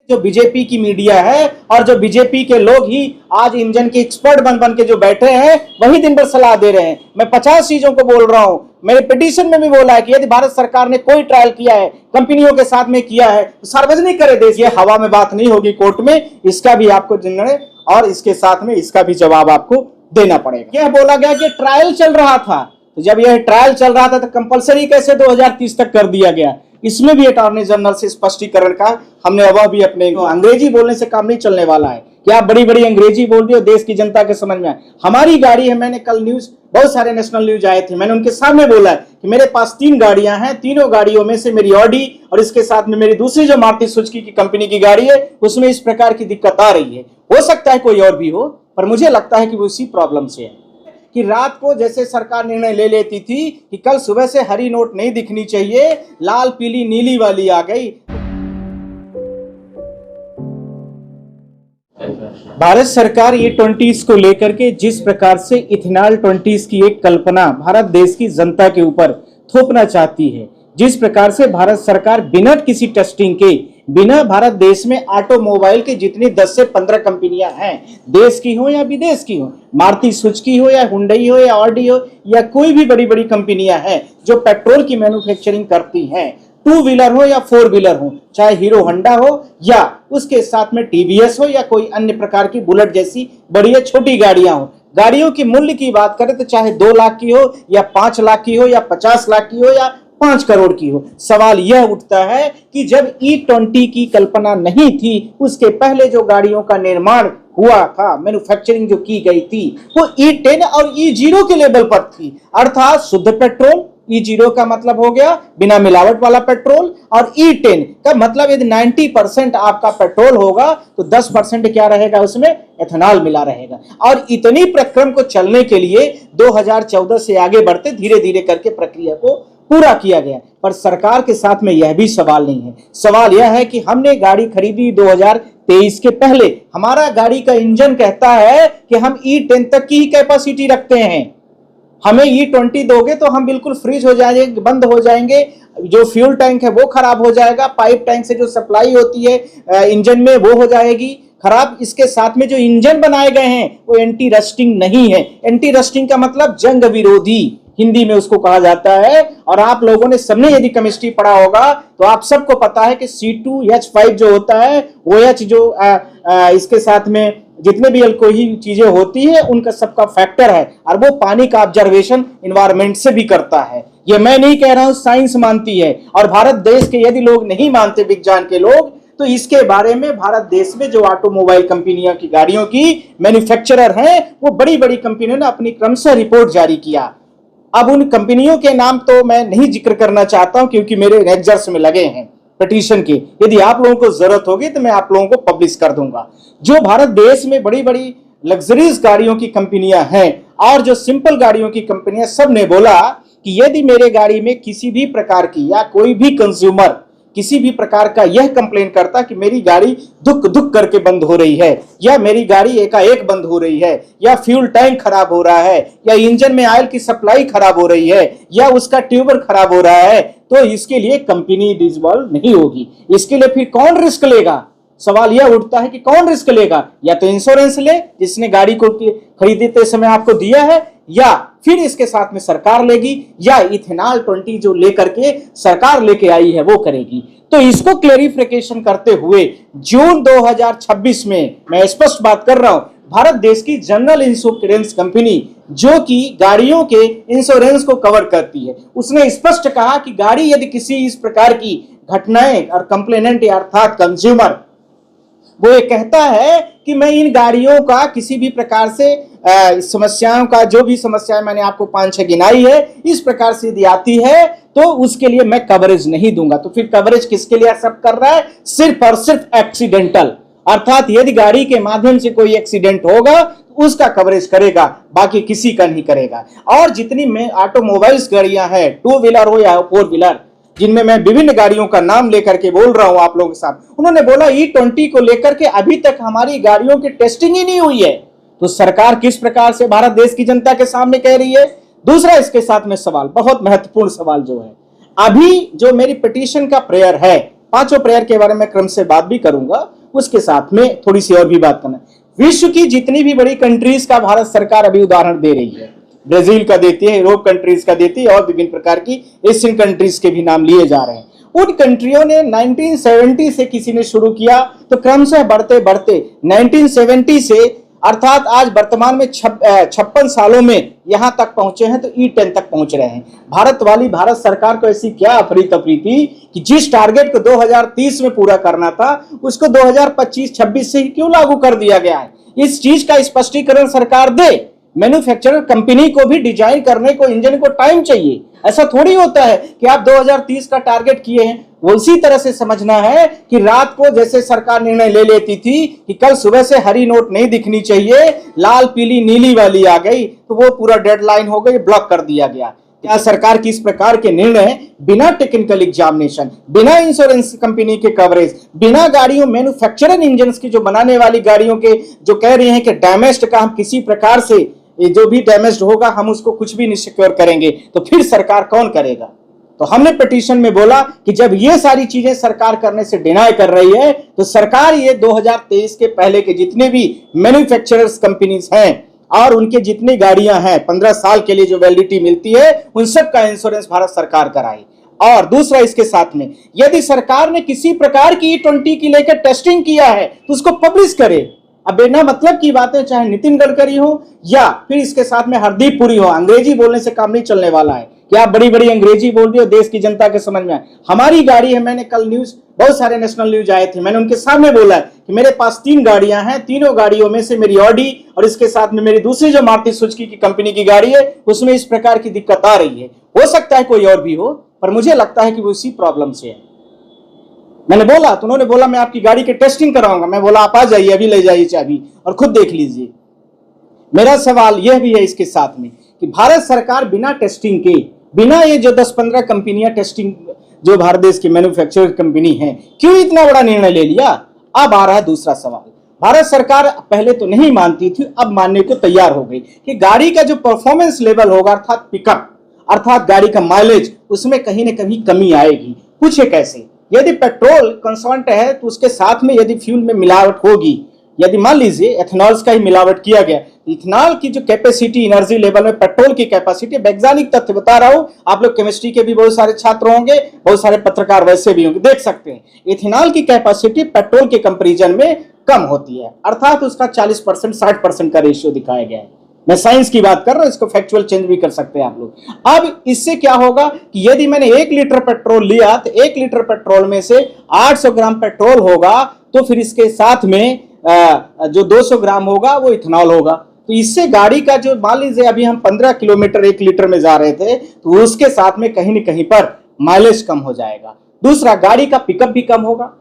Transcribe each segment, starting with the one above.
जो बीजेपी की मीडिया है और जो बीजेपी के लोग ही आज इंजन के एक्सपर्ट बन बन के जो बैठे हैं वही दिन भर सलाह दे रहे हैं। मैं 50 चीजों को बोल रहा हूं। मेरे पिटीशन में भी बोला है कि यदि भारत सरकार ने कोई ट्रायल किया है, कंपनियों के साथ में किया है, तो सार्वजनिक करे देश। ये हवा में बात नहीं होगी कोर्ट में, इसका भी आपको निर्णय और इसके साथ में इसका भी जवाब आपको देना पड़ेगा। यह बोला गया कि ट्रायल चल रहा था, तो जब यह ट्रायल चल रहा था तो कंपलसरी कैसे 2030 तक कर दिया गया? इसमें भी अटॉर्नी जनरल से स्पष्टीकरण का हमने वह भी अपने अंग्रेजी बोलने से काम नहीं चलने वाला है कि आप बड़ी बड़ी अंग्रेजी बोल दिए देश की जनता के समझ में आए। हमारी गाड़ी है, मैंने कल न्यूज बहुत सारे नेशनल न्यूज आए थे, मैंने उनके सामने बोला है कि मेरे पास 3 गाड़ियां हैं, तीनों गाड़ियों में से मेरी ऑडी और इसके साथ में मेरी दूसरी जो मारुति सुजुकी की कंपनी की गाड़ी है उसमें इस प्रकार की दिक्कत आ रही है। हो सकता है कोई और भी हो, पर मुझे लगता है कि वो इसी प्रॉब्लम से है कि रात को जैसे सरकार निर्णय ले लेती थी कि कल सुबह से हरी नोट नहीं दिखनी चाहिए, लाल पीली नीली वाली आ गई। भारत सरकार E20 को लेकर के जिस प्रकार से इथेनॉल 20 की एक कल्पना भारत देश की जनता के ऊपर थोपना चाहती है, जिस प्रकार से भारत सरकार बिना किसी टेस्टिंग के, बिना भारत देश में ऑटोमोबाइल के जितनी 10 से 15 कंपनियां हैं, देश की हो या विदेश की हो, मारुति सुजुकी हो या हुंडई हो या ऑडी हो या कोई भी बड़ी बड़ी कंपनियां हैं जो पेट्रोल की मैन्युफैक्चरिंग करती हैं, 2 व्हीलर हो या 4 व्हीलर हो, चाहे हीरो होंडा हो या उसके साथ में टीवीएस हो या कोई अन्य प्रकार की बुलेट जैसी बड़ी या छोटी गाड़ियां हो। गाड़ियों की मूल्य की बात करें तो चाहे 2 लाख की हो या 5 लाख की हो या 50 लाख की हो या 5 करोड़ की हो। सवाल यह उठता है कि जब E20 की कल्पना नहीं थी, उसके पहले जो गाड़ियों का निर्माण हुआ था, मैन्युफैक्चरिंग जो की गई थी, वो E10 और E0 के लेवल पर थी, अर्थात शुद्ध पेट्रोल। E0 का मतलब हो गया बिना मिलावट वाला पेट्रोल, और E10 का मतलब यदि 90% आपका पेट्रोल होगा तो 10% क्या रहेगा, उसमें एथेनॉल मिला रहेगा। और इतनी प्रक्रम को चलने के लिए 2014 से आगे बढ़ते धीरे धीरे करके प्रक्रिया को पूरा किया गया। पर सरकार के साथ में यह भी सवाल नहीं है। सवाल यह है कि हमने गाड़ी खरीदी 2023 के पहले, हमारा गाड़ी का इंजन कहता है कि हम E10 तक की ही कैपेसिटी रखते हैं, हमें E20 दोगे तो हम बिल्कुल फ्रीज हो जाएंगे, बंद हो जाएंगे, जो फ्यूल टैंक है वो खराब हो जाएगा, पाइप टैंक से जो सप्लाई होती है इंजन में वो हो जाएगी खराब। इसके साथ में जो इंजन बनाए गए हैं वो एंटी रस्टिंग नहीं है। एंटी रस्टिंग का मतलब जंग विरोधी हिंदी में उसको कहा जाता है। और आप लोगों ने सबने यदि केमिस्ट्री पढ़ा होगा तो आप सबको पता है कि C2H5 जो होता है, OH जो इसके साथ में जितने भी अल्कोहल चीजें होती है उनका सबका फैक्टर है, और वो पानी का ऑब्जर्वेशन इन्वायरमेंट से भी करता है। ये मैं नहीं कह रहा हूं, साइंस मानती है। और भारत देश के यदि लोग नहीं मानते, विज्ञान के लोग, तो इसके बारे में भारत देश में जो ऑटोमोबाइल कंपनियों की गाड़ियों की मैन्युफैक्चरर हैं, वो बड़ी बड़ी कंपनियों ने अपनी क्रमशः रिपोर्ट जारी किया। अब उन कंपनियों के नाम तो मैं नहीं जिक्र करना चाहता हूं क्योंकि मेरे एग्जर्स में लगे हैं पिटीशन के। यदि आप लोगों को जरूरत होगी तो मैं आप लोगों को पब्लिश कर दूंगा। जो भारत देश में बड़ी बड़ी लग्जरीज गाड़ियों की कंपनियां हैं और जो सिंपल गाड़ियों की कंपनियां, सब ने बोला कि यदि मेरे गाड़ी में किसी भी प्रकार की या कोई भी कंज्यूमर किसी भी प्रकार का यह कंप्लेन करता कि मेरी गाड़ी धुक धुक करके बंद हो रही है, या मेरी गाड़ी एकाएक बंद हो रही है, या फ्यूल टैंक खराब हो रहा है, या इंजन में ऑयल की सप्लाई खराब हो रही है, या उसका ट्यूबर खराब हो रहा है, तो इसके लिए कंपनी डिसॉल्व नहीं होगी। इसके लिए फिर कौन रिस्क लेगा? सवाल यह उठता है कि कौन रिस्क लेगा? या तो इंश्योरेंस ले जिसने गाड़ी को खरीदते समय आपको दिया है, या फिर इसके साथ में सरकार लेगी, या इथेनॉल 20 जो लेकर के सरकार लेके आई है वो करेगी। तो इसको क्लेरिफिकेशन करते हुए जून 2026 में मैं स्पष्ट बात कर रहा हूं, भारत देश की जनरल इंश्योरेंस कंपनी जो कि गाड़ियों के इंश्योरेंस को कवर करती है, उसने स्पष्ट कहा कि गाड़ी यदि किसी इस प्रकार की घटनाएं और कंप्लेनेंट अर्थात कंज्यूमर वो ये कहता है कि मैं इन गाड़ियों का किसी भी प्रकार से समस्याओं का, जो भी समस्याएं मैंने आपको 5-6 गिनाई है, इस प्रकार से यदि आती है तो उसके लिए मैं कवरेज नहीं दूंगा। तो फिर कवरेज किसके लिए एक्सेप्ट कर रहा है? सिर्फ और सिर्फ एक्सीडेंटल, अर्थात यदि गाड़ी के माध्यम से कोई एक्सीडेंट होगा तो उसका कवरेज करेगा, बाकी किसी का नहीं करेगा। और जितनी में ऑटोमोबाइल्स गाड़ियां हैं, 2 व्हीलर हो या 4 व्हीलर, जिनमें मैं विभिन्न गाड़ियों का नाम लेकर के बोल रहा हूं आप लोगों के साथ, उन्होंने बोला E20 को लेकर के अभी तक हमारी गाड़ियों की टेस्टिंग ही नहीं हुई है। तो सरकार किस प्रकार से भारत देश की जनता के सामने कह रही है? दूसरा इसके साथ में सवाल, बहुत महत्वपूर्ण सवाल जो है, अभी जो मेरी पिटीशन का प्रेयर है, 5 प्रेयर के बारे में क्रम से बात भी करूंगा, उसके साथ में थोड़ी सी और भी बात करना। विश्व की जितनी भी बड़ी कंट्रीज का भारत सरकार अभी उदाहरण दे रही है, ब्राजील का देती है, यूरोप कंट्रीज का देती है और विभिन्न प्रकार की एशियन कंट्रीज के भी नाम लिए जा रहे हैं। उन कंट्रियों ने 1970 से किसी ने शुरू किया तो क्रमशः बढ़ते बढ़ते 1970 से अर्थात आज वर्तमान में 56 सालों में यहां तक पहुंचे हैं, तो E10 तक पहुंच रहे हैं। भारत सरकार को ऐसी क्या अफरी तफरी थी कि जिस टारगेट को 2030 में पूरा करना था उसको 2025-26 से ही क्यों लागू कर दिया गया है। इस चीज का स्पष्टीकरण सरकार दे। मैन्युफैक्चरर कंपनी को भी डिजाइन करने को, इंजन को टाइम चाहिए। ऐसा थोड़ी होता है कि आप 2030 का टारगेट किए हैं। वो उसी तरह से समझना है कि रात को जैसे सरकार निर्णय ले लेती थी कि कल सुबह से हरी नोट नहीं दिखनी चाहिए, लाल पीली नीली वाली आ गई, तो वो पूरा डेडलाइन हो गई, ब्लॉक कर दिया गया। क्या सरकार की इस प्रकार के निर्णय बिना टेक्निकल एग्जामिनेशन, बिना इंश्योरेंस कंपनी के कवरेज, बिना गाड़ियों मैन्युफैक्चरर इंजन की जो बनाने वाली गाड़ियों के जो कह रहे हैं कि डैमेज्ड का हम किसी प्रकार से जो भी डैमेज्ड होगा हम उसको कुछ भी नहीं सिक्योर करेंगे, तो फिर सरकार कौन करेगा। तो हमने पिटीशन में बोला कि जब ये सारी चीजें सरकार करने से डिनाई कर रही है तो सरकार ये 2023 के पहले के जितने भी मैन्युफैक्चरर्स कंपनीज हैं और उनके जितनी गाड़ियां हैं 15 साल के लिए जो वैलिडिटी मिलती है उन सब का इंश्योरेंस भारत सरकार कराए। और दूसरा इसके साथ में यदि सरकार ने किसी प्रकार की E20 की लेकर टेस्टिंग किया है तो उसको पब्लिश करे। अब बिना मतलब की बातें चाहे नितिन गडकरी हो या फिर इसके साथ में हरदीप पुरी हो, अंग्रेजी बोलने से काम नहीं चलने वाला है कि आप बड़ी बड़ी अंग्रेजी बोल दिए देश की जनता के समझ में आए। हमारी गाड़ी है, मैंने कल न्यूज बहुत सारे नेशनल न्यूज आए थे, मैंने उनके सामने बोला है कि मेरे पास 3 गाड़ियां हैं, तीनों गाड़ियों में से मेरी ऑडी और इसके साथ में मेरी दूसरी जो मारुति सुजुकी की कंपनी की गाड़ी है उसमें इस प्रकार की दिक्कत आ रही है। हो सकता है कोई और भी हो, पर मुझे लगता है कि वो इसी प्रॉब्लम से है। मैंने बोला तो उन्होंने बोला मैं आपकी गाड़ी की टेस्टिंग कराऊंगा। मैं बोला आप आ जाइए, अभी ले जाइए चाबी और खुद देख लीजिए। मेरा सवाल यह भी है इसके साथ में कि भारत सरकार बिना टेस्टिंग के, बिना ये जो 10-15 कंपनियां टेस्टिंग जो भारत देश की मैन्युफैक्चरर कंपनी है, क्यों इतना बड़ा निर्णय ले लिया। अब आ रहा है दूसरा सवाल। भारत सरकार पहले तो नहीं मानती थी, अब मानने को तैयार हो गई कि गाड़ी का जो परफॉर्मेंस लेवल होगा अर्थात पिकअप, अर्थात गाड़ी का माइलेज, उसमें कहीं ना कहीं कमी आएगी। पूछे कैसे। यदि पेट्रोल कंस्टेंट है तो उसके साथ में यदि फ्यूल में मिलावट होगी, यदि मान लीजिए एथेनॉल का ही मिलावट किया गया, इथेनॉल की जो कैपेसिटी, एनर्जी लेवल में पेट्रोल की कैपेसिटी, वैज्ञानिक तथ्य बता रहा हूं, आप लोग केमिस्ट्री के भी बहुत सारे छात्र होंगे, बहुत सारे पत्रकार वैसे भी होंगे, देख सकते हैं इथेनॉल की कैपेसिटी पेट्रोल के कंपेरिजन में कम होती है, अर्थात उसका 40% 60% का रेशियो दिखाया गया है। मैं साइंस की बात कर रहा हूं, इसको फैक्चुअल चेंज भी कर सकते हैं आप लोग। अब इससे क्या होगा कि यदि मैंने 1 लीटर पेट्रोल लिया तो 1 लीटर पेट्रोल में से 800 ग्राम पेट्रोल होगा, तो फिर इसके साथ में जो 200 ग्राम होगा वो इथेनॉल होगा। तो इससे गाड़ी का जो, मान लीजिए अभी हम 15 किलोमीटर 1 लीटर में जा रहे थे, तो उसके साथ में कहीं न कहीं पर माइलेज कम हो जाएगा। दूसरा, गाड़ी का पिकअप भी कम होगा।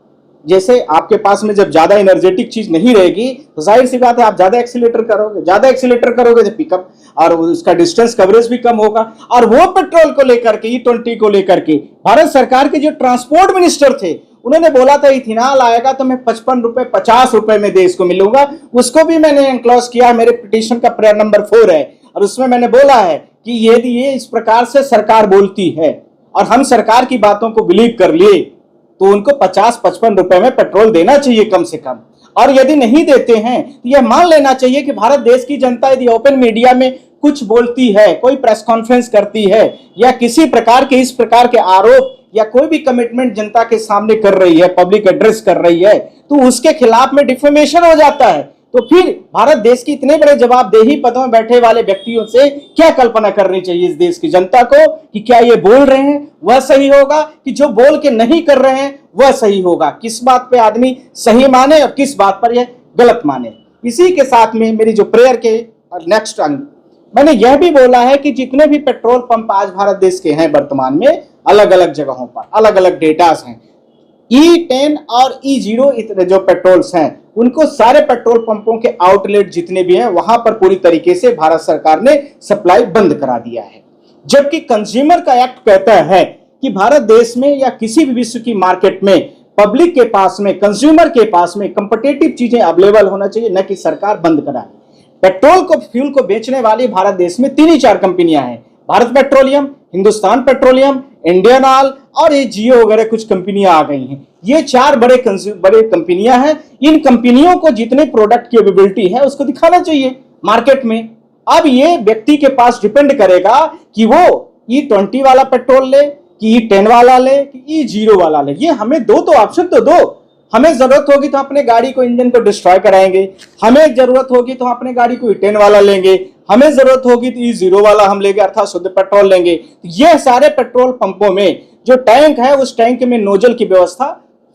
जैसे आपके पास में जब ज्यादा एनर्जेटिक चीज नहीं रहेगी तो जाहिर सी बात है आप ज्यादा एक्सीलेटर करोगे तो पिकअप और उसका डिस्टेंस कवरेज भी कम होगा। और वो पेट्रोल को लेकर के, E20 को लेकर के भारत सरकार के जो ट्रांसपोर्ट मिनिस्टर थे उन्होंने बोला था इथेनॉल आएगा तो मैं 55 रुपए 50 रुपए में देश को मिलूंगा। उसको भी मैंने एनक्लोज किया, मेरे पिटीशन का प्रायर नंबर 4 है और उसमें मैंने बोला है कि यदि ये इस प्रकार से सरकार बोलती है और हम सरकार की बातों को बिलीव कर लिए तो उनको 50-55 रुपए में पेट्रोल देना चाहिए कम से कम। और यदि नहीं देते हैं तो यह मान लेना चाहिए कि भारत देश की जनता यदि ओपन मीडिया में कुछ बोलती है, कोई प्रेस कॉन्फ्रेंस करती है या किसी प्रकार के इस प्रकार के आरोप या कोई भी कमिटमेंट जनता के सामने कर रही है, पब्लिक एड्रेस कर रही है, तो उसके खिलाफ में डिफेमेशन हो जाता है। तो फिर भारत देश की इतने बड़े जवाबदेही पदों में बैठे वाले व्यक्तियों से क्या कल्पना करनी चाहिए इस देश की जनता को कि क्या ये बोल रहे हैं वह सही होगा कि जो बोल के नहीं कर रहे हैं वह सही होगा। किस बात पे आदमी सही माने और किस बात पर यह गलत माने। इसी के साथ में मेरी जो प्रेयर के नेक्स्ट अंग, मैंने यह भी बोला है कि जितने भी पेट्रोल पंप आज भारत देश के हैं वर्तमान में अलग अलग जगहों पर अलग अलग डेटास हैं, E10 और E0 इतने जो पेट्रोल्स हैं उनको सारे पेट्रोल पंपों के आउटलेट जितने भी हैं वहां पर पूरी तरीके से भारत सरकार ने सप्लाई बंद करा दिया है। जबकि कंज्यूमर का एक्ट कहता है कि भारत देश में या किसी भी विश्व की मार्केट में पब्लिक के पास में, कंज्यूमर के पास में कंपिटिटिव चीजें अवेलेबल होना चाहिए, न कि सरकार बंद कराए। पेट्रोल को, फ्यूल को बेचने वाली भारत देश में 3 ही 4 कंपनियां हैं, Bharat petroleum, Hindustan petroleum, Indian oil और ये जियो वगैरह कुछ कंपनियां आ गई हैं। ये 4 बड़े कंपनियां हैं। इन कंपनियों को जितने प्रोडक्ट की अवेलेबिलिटी है उसको दिखाना चाहिए मार्केट में। अब ये व्यक्ति के पास डिपेंड करेगा कि वो E20 वाला पेट्रोल ले कि E10 वाला ले कि E0 वाला ले। ये हमें दो तो ऑप्शन तो दो। हमें जरूरत होगी तो अपने गाड़ी को इंजन को डिस्ट्रॉय कराएंगे, हमें जरूरत होगी तो अपने गाड़ी को E10 वाला लेंगे, हमें जरूरत होगी तो E0 वाला हम लेंगे अर्थात शुद्ध पेट्रोल लेंगे। यह सारे पेट्रोल पंपों में जो टैंक है उस टैंक में नोजल की व्यवस्था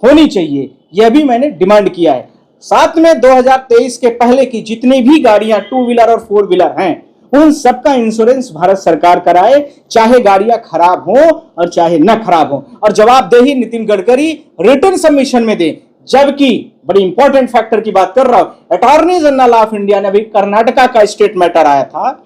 होनी चाहिए, यह भी मैंने डिमांड किया है। साथ में 2023 के पहले की जितनी भी गाड़ियां 2 व्हीलर और 4 व्हीलर हैं उन सबका इंश्योरेंस भारत सरकार कराए, चाहे गाड़ियां खराब हो और चाहे न खराब हो। और जवाबदेही नितिन गडकरी रिटर्न सबमिशन में दे। जबकि बड़ी इंपॉर्टेंट फैक्टर की बात कर रहा हूं, अटॉर्नी जनरल ऑफ इंडिया ने भी कर्नाटका का स्टेट मैटर आया था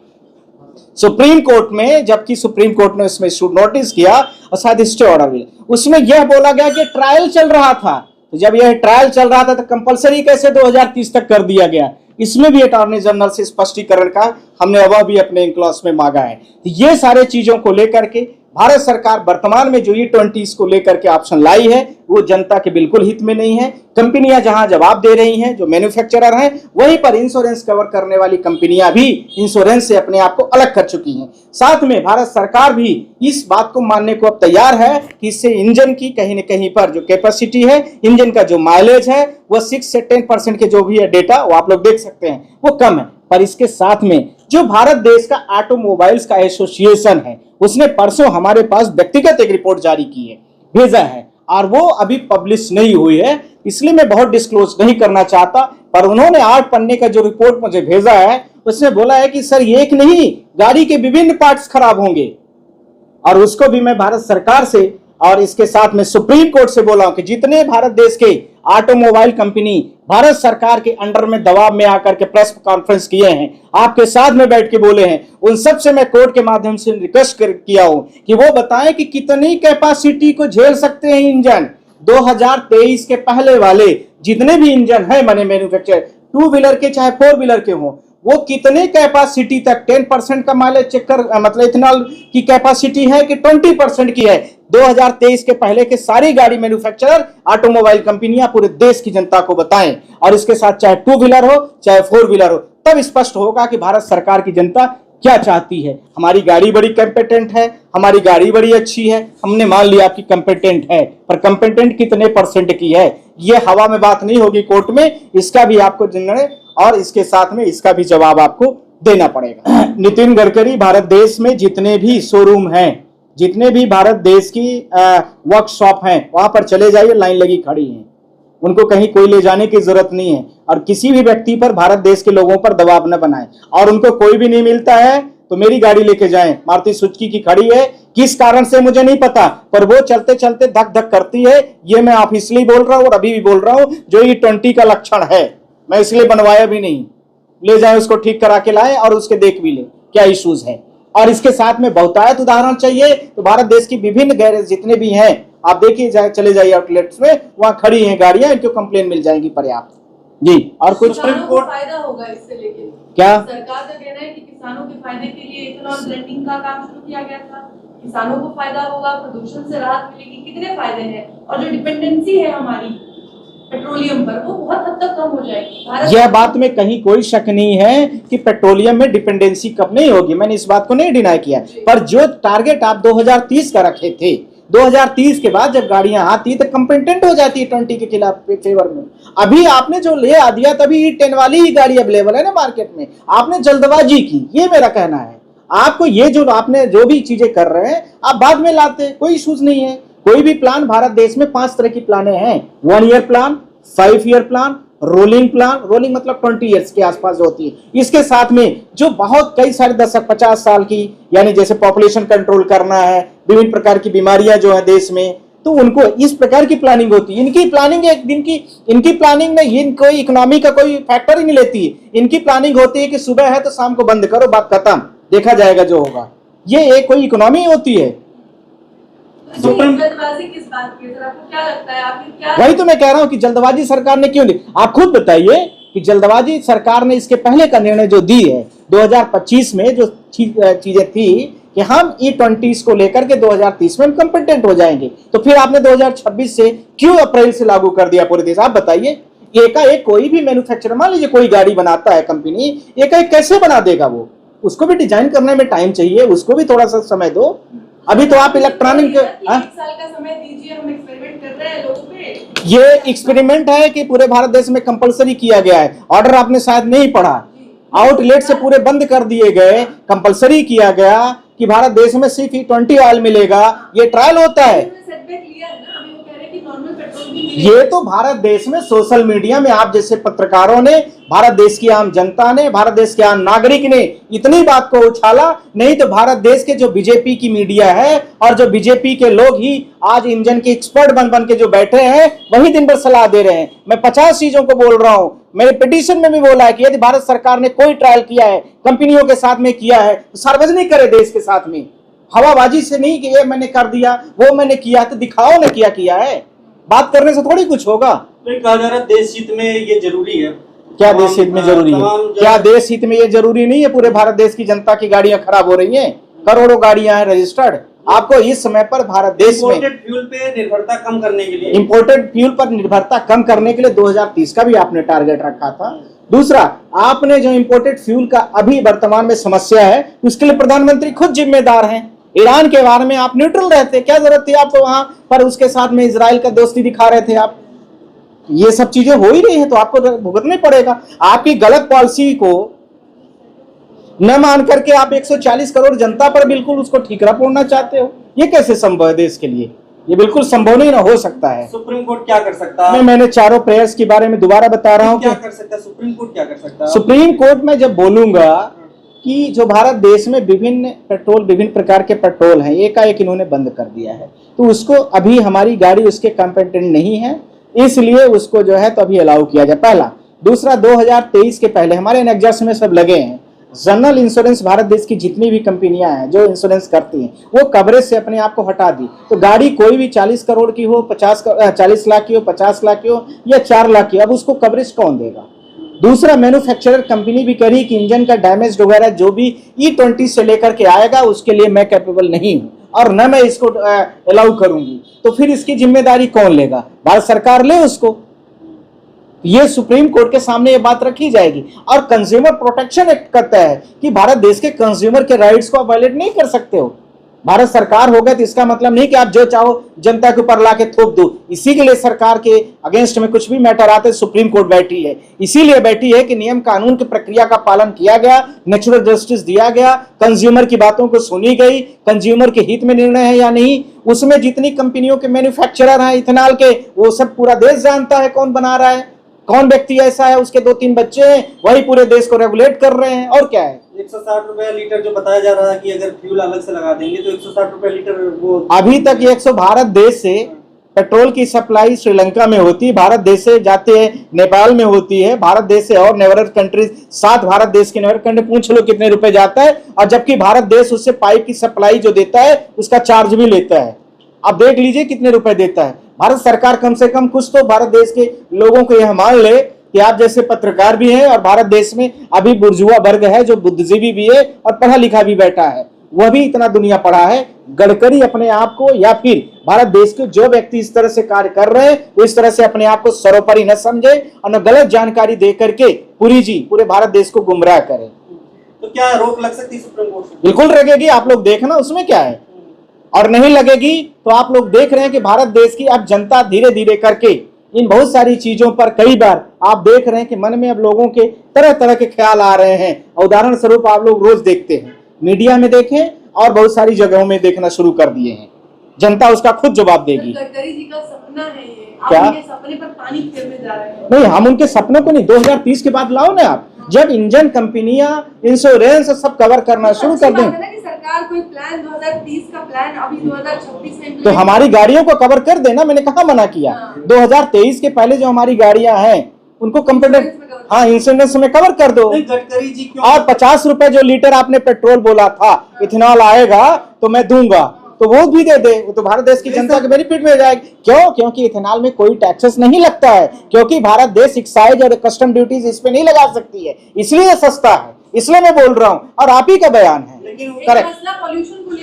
सुप्रीम कोर्ट में, जबकि सुप्रीम कोर्ट ने उसमें नोटिस किया और शायद स्टे ऑर्डर भी, उसमें यह बोला गया कि ट्रायल चल रहा था। तो जब यह ट्रायल चल रहा था तो कंपलसरी कैसे 2030 तक कर दिया गया? इसमें भी अटॉर्नी जनरल से स्पष्टीकरण का हमने अब भी अपने क्लॉज में मांगा है। तो ये सारे चीजों को लेकर के भारत सरकार वर्तमान में जो E20 को लेकर के ऑप्शन लाई है वो जनता के बिल्कुल हित में नहीं है। कंपनियां जहां जवाब दे रही हैं, जो मैन्युफैक्चरर हैं, वहीं पर इंश्योरेंस कवर करने वाली कंपनियां भी इंश्योरेंस से अपने आप को अलग कर चुकी हैं। साथ में भारत सरकार भी इस बात को मानने को अब तैयार है कि इससे इंजन की कहीं न कहीं पर जो कैपेसिटी है, इंजन का जो माइलेज है वह 6 से 10% के जो भी है डेटा वो आप लोग देख सकते हैं वो कम है। पर इसके साथ में जो भारत देश का ऑटोमोबाइल्स का एसोसिएशन है उसने परसों हमारे पास व्यक्तिगत एक रिपोर्ट जारी की है, भेजा है, और वो अभी पब्लिश नहीं हुई है, इसलिए मैं बहुत डिस्क्लोज नहीं करना चाहता। पर उन्होंने 8 पन्ने का जो रिपोर्ट मुझे भेजा है उसने बोला है कि सर एक नहीं, गाड़ी के विभिन्न पार्ट्स खराब होंगे। और उसको भी मैं भारत सरकार से और इसके साथ में सुप्रीम कोर्ट से बोला हूं कि जितने भारत देश के ऑटोमोबाइल कंपनी भारत सरकार के अंडर में दबाव में आकर के प्रेस कॉन्फ्रेंस किए हैं, आपके साथ में बैठ के बोले हैं, उन सब से मैं कोर्ट के माध्यम से रिक्वेस्ट किया हूं कि वो बताएं कि कितनी कैपेसिटी को झेल सकते हैं इंजन। 2023 के पहले वाले जितने भी इंजन है मैंने मैन्युफैक्चर 2 व्हीलर के चाहे 4 व्हीलर के हों, वो कितने कैपेसिटी तक 10% का माइलेज चेक कर, मतलब इथेनॉल की कैपेसिटी है कि 20% की है। 2023 के पहले के सारी गाड़ी मैन्युफैक्चरर ऑटोमोबाइल कंपनियां पूरे देश की जनता को बताएं, और इसके साथ चाहे 2 व्हीलर हो चाहे 4 व्हीलर हो, तब स्पष्ट होगा कि भारत सरकार की जनता क्या चाहती है। हमारी गाड़ी बड़ी कंपेटेंट है, हमारी गाड़ी बड़ी अच्छी है, हमने मान लिया आपकी कंपेटेंट है, पर कंपेटेंट कितने % की है ये हवा में बात नहीं होगी कोर्ट में, इसका भी आपको जानना और इसके साथ में इसका भी जवाब आपको देना पड़ेगा। नितिन गडकरी, भारत देश में जितने भी शोरूम हैं, जितने भी भारत देश की वर्कशॉप हैं, वहां पर चले जाइए, लाइन लगी खड़ी है, उनको कहीं कोई ले जाने की जरूरत नहीं है। और किसी भी व्यक्ति पर, भारत देश के लोगों पर दबाव न बनाएं। और उनको कोई भी नहीं मिलता है तो मेरी गाड़ी लेके जाएं, मारुति सुजुकी की खड़ी है, किस कारण से मुझे नहीं पता, पर वो चलते चलते धक धक करती है। ये मैं ऑफिशियली बोल रहा हूं और अभी भी बोल रहा हूं, जो E20 का लक्षण है, मैं इसलिए बनवाया भी नहीं। ले जाए उसको ठीक करा के लाए और उसके देख भी ले क्या इश्यूज है। और इसके साथ में बहुतायत उदाहरण चाहिए तो भारत देश की विभिन्न गैरेज जितने भी हैं, आप देखिए चले जाइए आउटलेट्स में, वहां खड़ी हैं गाड़ियां, इनको कंप्लेन मिल जाएंगी पर्याप्त जी। और कुछ सुप्रीम कोर्ट फायदा होगा इससे, लेकिन क्या सरकार का कहना है कि किसानों के फायदे के लिए इथेनॉल ब्लेंडिंग का काम शुरू किया गया था, किसानों को फायदा होगा, प्रदूषण से राहत मिलेगी, कितने फायदे हैं। और जो डिपेंडेंसी है हमारी पेट्रोलियम पर वो बहुत हद तक कम हो जाएगी। यह बात में कहीं कोई शक नहीं है कि पेट्रोलियम में डिपेंडेंसी कब नहीं होगी, मैंने इस बात को नहीं डिनाई किया। पर जो टारगेट आप 2030 का रखे थे, 2030 के बाद जब गाड़ियां आती तो कंपेटेंट हो जाती है 20 के खिलाफ फेवर में। अभी आपने जो ले आ दिया, तभी E10 वाली ही गाड़ी अवेलेबल है ना मार्केट में, आपने जल्दबाजी की, ये मेरा कहना है। आपको ये जो आपने जो भी चीजें कर रहे हैं आप बाद में लाते, कोई इशूज नहीं है। कोई भी प्लान, भारत देश में 5 तरह की प्लाने हैं, 1 year plan, 5 year plan, rolling plan, rolling मतलब 20 ईयर्स के आसपास जो होती है। इसके साथ में जो बहुत कई सारे दशक 50 साल की, यानी जैसे पॉपुलेशन कंट्रोल करना है, विभिन्न प्रकार की बीमारियां जो है देश में, तो उनको इस प्रकार की प्लानिंग होती है। इनकी प्लानिंग एक दिन की, इनकी प्लानिंग में ये कोई इकोनॉमी का कोई फैक्टर ही नहीं लेती है। इनकी प्लानिंग होती है कि सुबह है तो शाम को बंद करो, बात खत्म, देखा जाएगा जो होगा। ये एक कोई इकोनॉमी होती है। जल्दबाजी किस बात की, आपको क्या लगता है, आपकी क्या? वही तो मैं कह रहा हूं कि जल्दबाजी सरकार ने क्यों दी। आप खुद बताइए कि जल्दबाजी सरकार ने इसके पहले का निर्णय जो दी है 2025 में, जो चीजें थी कि हम E20 को लेकर के 2030 में हम कंपिटेंट हो जाएंगे, तो फिर आपने 2026 से क्यों अप्रैल से लागू कर दिया पूरे देश? आप बताइए। एकाएक कोई भी मैन्युफैक्चरर, मान लीजिए कोई गाड़ी बनाता है कंपनी, एकाएक कैसे बना देगा वो? उसको भी डिजाइन करने में टाइम चाहिए, उसको भी थोड़ा सा समय दो। अभी तो आप इलेक्ट्रॉनिक एक साल का समय दीजिए, हम एक्सपेरिमेंट कर रहे हैं लोगों पे। ये एक्सपेरिमेंट है कि पूरे भारत देश में कंपलसरी किया गया है। ऑर्डर आपने शायद नहीं पढ़ा, आउटलेट से पूरे बंद कर दिए गए, कंपलसरी किया गया कि भारत देश में सिर्फ E20 ऑयल मिलेगा। ये ट्रायल होता है। सेटबैक लिया है ना, अभी वो कह रहे हैं कि नॉर्मल पेट्रोल भी मिलेगा। ये तो भारत देश में सोशल मीडिया में आप जैसे पत्रकारों ने, भारत देश की आम जनता ने, भारत देश के आम नागरिक ने इतनी बात को उछाला। नहीं तो भारत देश के जो बीजेपी की मीडिया है और जो बीजेपी के लोग ही आज इंजन के एक्सपर्ट बन बन के जो बैठे हैं, वही दिन भर सलाह दे रहे हैं। मैं 50 चीजों को बोल रहा हूं। मेरे पिटीशन में भी बोला है कि यदि भारत सरकार ने कोई ट्रायल किया है, कंपनियों के साथ में किया है, तो सार्वजनिक करे देश के साथ में, हवाबाजी से नहीं कि ये मैंने कर दिया, वो मैंने किया, तो दिखाओ ने क्या किया है। बात करने से थोड़ी कुछ होगा। तो कहा जा रहा है देश हित में ये जरूरी है। क्या देश हित में जरूरी है? क्या देश हित में ये जरूरी नहीं है? पूरे भारत देश की जनता की गाड़ियां खराब हो रही हैं, करोड़ों गाड़ियां हैं रजिस्टर्ड। आपको इस समय पर भारत देश में इंपोर्टेड फ्यूल पे निर्भरता कम करने के लिए, इंपोर्टेड फ्यूल पर निर्भरता कम करने के लिए 2030 का भी आपने टारगेट रखा था। दूसरा, आपने जो इंपोर्टेड फ्यूल का अभी वर्तमान में समस्या है, उसके लिए प्रधानमंत्री खुद जिम्मेदार हैं। ईरान के बारे में आप न्यूट्रल रहते, क्या जरूरत थी आपको वहां पर उसके साथ में इजराइल का दोस्ती दिखा रहे थे आप? ये सब चीजें हो ही रही है तो आपको भुगतना पड़ेगा। आपकी गलत पॉलिसी को न मान करके आप 140 करोड़ जनता पर बिल्कुल उसको ठीकरा फोड़ना चाहते हो। ये कैसे संभव है देश के लिए? ये बिल्कुल संभव नहीं ना हो सकता है। सुप्रीम कोर्ट क्या कर सकता है? मैंने चारों प्रेयर्स के बारे में दोबारा बता रहा हूँ। क्या कर सकता है सुप्रीम कोर्ट? क्या कर सकता है सुप्रीम कोर्ट में जब बोलूंगा कि जो भारत देश में विभिन्न प्रकार के पेट्रोल हैं, एकाएक इन्होंने बंद कर दिया है, तो उसको अभी हमारी गाड़ी उसके कंपेटेंट नहीं है, इसलिए उसको जो है तो अभी अलाउ किया जाए, पहला। दूसरा, 2023 के पहले हमारे एनेक्जर्स में सब लगे हैं। जनरल इंश्योरेंस भारत देश की जितनी भी कंपनियां हैं जो इंश्योरेंस करती हैं, वो कवरेज से अपने आप को हटा दी। तो गाड़ी कोई भी 40 करोड़ की हो, 40 लाख की हो, 50 लाख की हो या 4 लाख की, अब उसको कवरेज कौन देगा? दूसरा, मैन्युफैक्चरर कंपनी भी कह रही कि इंजन का डैमेज वगैरह जो भी E20 से लेकर के आएगा उसके लिए मैं कैपेबल नहीं हूं और न मैं इसको अलाउ करूंगी। तो फिर इसकी जिम्मेदारी कौन लेगा? भारत सरकार ले उसको। ये सुप्रीम कोर्ट के सामने ये बात रखी जाएगी। और कंज्यूमर प्रोटेक्शन एक्ट कहता है कि भारत देश के कंज्यूमर के राइट्स को आप वायलेट नहीं कर सकते हो। भारत सरकार हो गए तो इसका मतलब नहीं कि आप जो चाहो जनता के ऊपर लाके थोप दो। इसी के लिए सरकार के अगेंस्ट में कुछ भी मैटर आते सुप्रीम कोर्ट बैठी है। इसीलिए बैठी है कि नियम कानून की प्रक्रिया का पालन किया गया, नेचुरल जस्टिस दिया गया, कंज्यूमर की बातों को सुनी गई, कंज्यूमर के हित में निर्णय है या नहीं। उसमें जितनी कंपनियों के मैन्युफैक्चरर हैं इथेनॉल के, वो सब पूरा देश जानता है कौन बना रहा है, कौन व्यक्ति ऐसा है, उसके 2-3 बच्चे हैं, वही पूरे देश को रेगुलेट कर रहे हैं। और क्या है? 160 रुपए लीटर जो बताया जा रहा है कि अगर फ्यूल अलग से लगा देंगे तो 160 रुपए लीटर वो अभी तक 100 भारत देश से पेट्रोल की सप्लाई श्रीलंका में होती है, भारत देश से जाते हैं नेपाल में होती है, भारत देश से और नेबर कंट्रीज 7 भारत देश के नेबर कंट्री पूछ लो कितने रुपए जाता है। और जबकि भारत देश उससे पाइप की सप्लाई जो देता है उसका चार्ज भी लेता है। अब देख लीजिए कितने रुपए देता है। भारत सरकार कम से कम कुछ तो भारत देश के लोगों को यह मान ले कि आप जैसे पत्रकार भी हैं और भारत देश में अभी बुर्जुआ वर्ग है जो बुद्धिजीवी भी है और पढ़ा लिखा भी बैठा है, वह भी इतना दुनिया पढ़ा है। गडकरी अपने आप को या फिर भारत देश के जो व्यक्ति इस तरह से कार्य कर रहे हैं वो इस तरह से अपने आप को सर्वोपरि न समझे और न गलत जानकारी दे करके पूरे भारत देश को गुमराह करे। तो क्या रोक लग सकती है सुप्रीम कोर्ट से? बिल्कुल लगेगी, आप लोग देखना उसमें क्या है। और नहीं लगेगी तो आप लोग देख रहे हैं कि भारत देश की अब जनता धीरे धीरे करके इन बहुत सारी चीजों पर कई बार आप देख रहे हैं कि मन में अब लोगों के तरह तरह के ख्याल आ रहे हैं। उदाहरण स्वरूप आप लोग रोज देखते हैं, मीडिया में देखें और बहुत सारी जगहों में देखना शुरू कर दिए हैं। जनता उसका खुद जवाब देगी। गडकरी जी का सपना है ये, क्या? आप उनके सपने पर पानी फेरने जा रहे हैं। नहीं, हम उनके सपनों को नहीं, 2030 के बाद लाओ ना आप, जब इंजन कंपनियां इंश्योरेंस सब कवर करना शुरू कर दें कि सरकार कोई प्लान 2030 का प्लान अभी 2026 में तो हमारी गाड़ियों को कवर कर देना। मैंने कहा मना किया। 2023 के पहले जो हमारी गाड़ियां हैं उनको कंपेटेंट, हाँ, इंश्योरेंस में कवर कर दो। गडकरी जी क्यों? और 50 रुपए जो लीटर आपने पेट्रोल बोला था इथेनॉल आएगा तो मैं दूंगा, तो वो भी दे दे, वो तो भारत देश की जनता के बेनिफिट में जाएगी। क्यों? क्योंकि इथेनॉल में कोई टैक्सेस नहीं लगता है, क्योंकि भारत देश एक्साइज और कस्टम ड्यूटीज इस पे नहीं लगा सकती है, इसलिए सस्ता है, इसलिए मैं बोल रहा हूँ। और आप ही का बयान है, लेकिन करेक्ट। मसला पॉल्यूशन को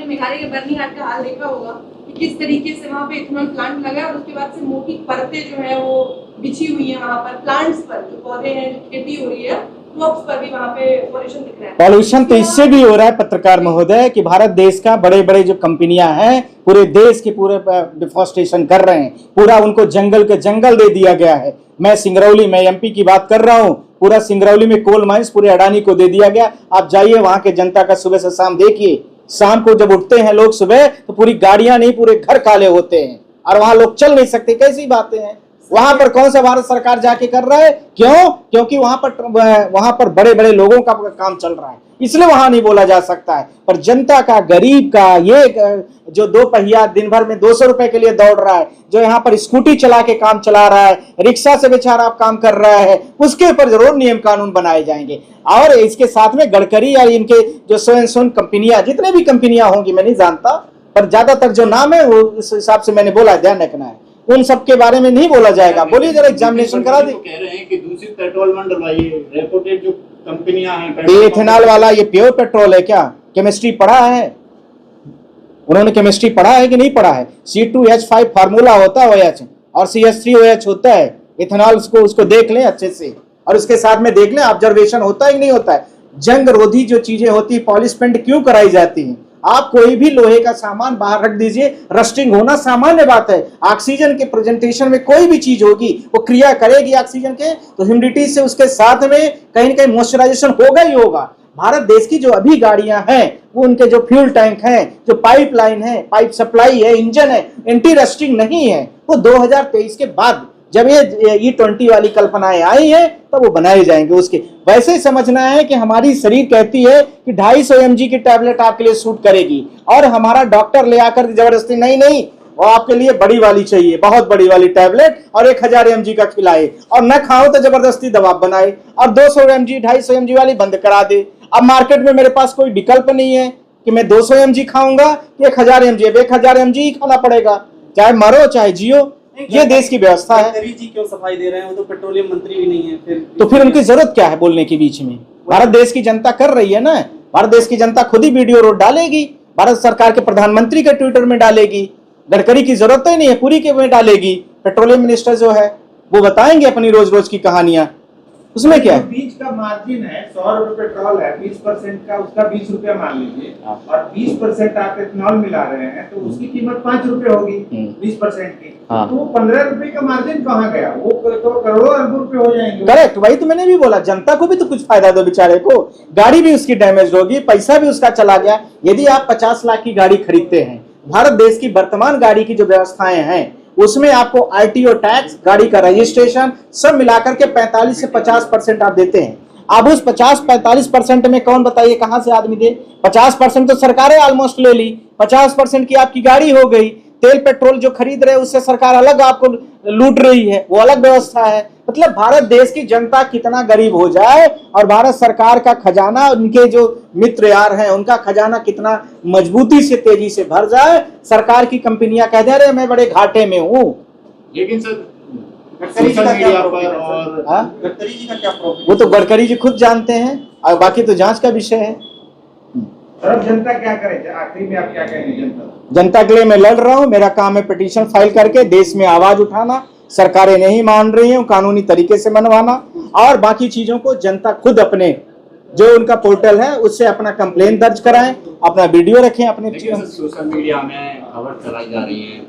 आपने मेघालय के बर्नी घाट का हाल देखा होगा कि किस तरीके से वहाँ पे इथेनॉल प्लांट लगा है और उसके बाद से मोटी परतें जो है वो बिछी हुई है वहाँ पर प्लांट्स पर, जो पौधे हैं, जो खेती हो रही है, क्रॉप्स पर भी वहाँ पे पॉल्यूशन दिख रहा है। पॉल्यूशन तो इससे भी हो रहा है पत्रकार महोदय कि भारत देश का बड़े बड़े जो कंपनियां हैं पूरे देश के पूरे डिफॉरेस्टेशन कर रहे हैं, पूरा उनको जंगल के जंगल दे दिया गया है। मैं सिंगरौली में एमपी की बात कर रहा हूँ, पूरा सिंगरौली में कोल माइंस पूरे अडानी को दे दिया गया। आप जाइए वहां के जनता का सुबह से शाम देखिए, शाम को जब उठते हैं लोग सुबह तो पूरी गाड़ियां नहीं पूरे घर काले होते हैं और वहां लोग चल नहीं सकते। कैसी बातें हैं? वहां पर कौन सा भारत सरकार जाके कर रहा है? क्यों? क्योंकि वहां पर बड़े बड़े लोगों का काम चल रहा है, इसलिए वहां नहीं बोला जा सकता है। पर जनता का, गरीब का, ये जो दो पहिया दिन भर में 200 रुपए के लिए दौड़ रहा है, जो यहाँ पर स्कूटी चला के काम चला रहा है, रिक्शा से बेचारा आप काम कर रहा है, उसके ऊपर जरूर नियम कानून बनाए जाएंगे। और इसके साथ में गडकरी या इनके जो सोन कंपनियां, जितने भी कंपनियां होंगी मैं नहीं जानता, पर ज्यादातर जो नाम है वो इस हिसाब से मैंने बोला, ध्यान रखना है, उन सब के बारे में नहीं बोला जाएगा। बोलिए जरा एग्जामिनेशन करा दी। कह रहे हैं कि दूसरी पेट्रोल में डलवाइए, रेपुटेड जो कंपनियां हैं। ये इथेनॉल वाला ये प्योर पेट्रोल है क्या? केमिस्ट्री पढ़ा है? उन्होंने केमिस्ट्री पढ़ा है कि नहीं पढ़ा है? C2H5 फार्मूला होता है OH और CH3OH होता है। इथेनॉल उसको देख लें अच्छे से और उसके साथ में देख लें ऑब्जर्वेशन होता है कि नहीं होता है। जंग रोधी जो चीजें होती है, पॉलिश पेंट क्यों कराई जाती है? आप कोई भी लोहे का सामान बाहर रख दीजिए, रस्टिंग होना सामान्य बात है। ऑक्सीजन के प्रेजेंटेशन में कोई भी चीज होगी वो क्रिया करेगी ऑक्सीजन के, तो ह्यूमिडिटी से उसके साथ में कहीं ना कहीं मॉइस्चराइजेशन होगा ही होगा। भारत देश की जो अभी गाड़ियां हैं वो उनके जो फ्यूल टैंक हैं, जो पाइपलाइन है, पाइप सप्लाई है, इंजन है, एंटी रस्टिंग नहीं है। वो 2023 के बाद जब ये E20 वाली कल्पनाएं आई है तब वो बनाए जाएंगे। उसके वैसे ही समझना है कि हमारी शरीर कहती है कि 250 mg की टैबलेट आपके लिए सूट करेगी और हमारा डॉक्टर ले आकर जबरदस्ती नहीं वो आपके लिए बड़ी वाली चाहिए, बहुत बड़ी वाली टैबलेट और 1000 mg का खिलाए और न खाओ तो जबरदस्ती दबाव बनाए और 200 mg 250 mg वाली बंद करा दे। अब मार्केट में मेरे पास कोई विकल्प नहीं है कि मैं 200 mg खाऊंगा कि 1000 mg। 1000 mg ही खाना पड़ेगा, चाहे मरो चाहे जियो। ये देश की व्यवस्था है। गडकरी जी क्यों सफाई दे रहे हैं? वो तो पेट्रोलियम मंत्री भी नहीं है। तो फिर उनकी जरूरत क्या है बोलने के बीच में? भारत देश की जनता कर रही है ना, भारत देश की जनता खुद ही वीडियो रोड डालेगी, भारत सरकार के प्रधानमंत्री के ट्विटर में डालेगी। गडकरी की जरूरत ही नहीं है, पूरी के में डालेगी। पेट्रोलियम मिनिस्टर जो है वो बताएंगे अपनी रोज रोज की कहानियां, उसमें क्या है? बीच का मार्जिन है 100 रुपए पेट्रोल है, 20% का, उसका 20 रुपया मान लीजिए और 20% आप इथेनॉल मिला रहे हैं तो उसकी कीमत 5 रुपए होगी 20% की। तो वो 15 रुपए का मार्जिन कहाँ गया? वो तो करोड़ों अरबों रुपए हो जाएंगे। करेक्ट, वही तो मैंने भी बोला, जनता को भी तो कुछ फायदा दो बेचारे को। गाड़ी भी उसकी डैमेज होगी, पैसा भी उसका चला गया। यदि आप 50 लाख की गाड़ी खरीदते हैं, भारत देश की वर्तमान गाड़ी की जो व्यवस्थाएं हैं उसमें आपको RTO टैक्स, गाड़ी का रजिस्ट्रेशन सब मिलाकर के 45 से 50% आप देते हैं। अब उस 50-45% में कौन बताइए कहां से आदमी दे? 50% तो सरकारें ऑलमोस्ट ले ली, 50% की आपकी गाड़ी हो गई। तेल पेट्रोल जो खरीद रहे उससे सरकार अलग आपको लूट रही है, वो अलग व्यवस्था है। मतलब भारत देश की जनता कितना गरीब हो जाए और भारत सरकार का खजाना, उनके जो मित्र यार हैं उनका खजाना कितना मजबूती से तेजी से भर जाए। सरकार की कंपनियां कह दे रहे मैं बड़े घाटे में हूँ। लेकिन सर गडकरी जी का क्या प्रॉफिट है और सर? गडकरी जी का क्या प्रॉफिट? वो तो गडकरी जी खुद जानते हैं और बाकी तो जांच का विषय है। अब जनता क्या करे? आखिरी में आप क्या कहेंगे जनता? जनता के लिए मैं लड़ रहा हूं। मेरा काम है पिटीशन फाइल करके देश में आवाज उठाना। सरकारें नहीं मान रही हैं, कानूनी तरीके से मनवाना और बाकी चीजों को जनता खुद अपने जो उनका पोर्टल है उससे अपना कंप्लेन दर्ज कराएं, अपना वीडियो रखें अपने। लेकिन सर सोशल मीडिया में खबर चलाई जा रही है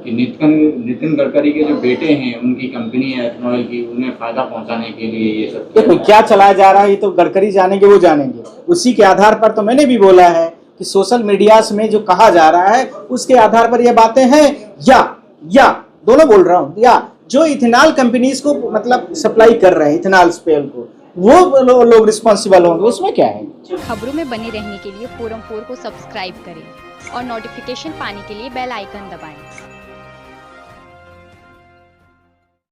कि नितिन गडकरी के जो बेटे हैं उनकी कंपनी है इथेनॉल की, उन्हें फायदा पहुंचाने के लिए ये सब देखो क्या चलाया जा रहा है, ये तो गडकरी जानेंगे, वो जानेंगे। उसी के आधार पर तो मैंने भी बोला है कि सोशल मीडिया में जो कहा जा रहा है उसके आधार पर ये बातें हैं, या दोनों बोल रहा हूँ, या जो इथेनॉल कंपनीज को मतलब सप्लाई कर रहे हैं इथेनॉल स्पेल को, वो लोग रिस्पॉन्सिबल होंगे, उसमें क्या है। खबरों में बने रहने के लिए फोरम 4 को सब्सक्राइब करें और नोटिफिकेशन पाने के लिए बेल आइकन दबाएं।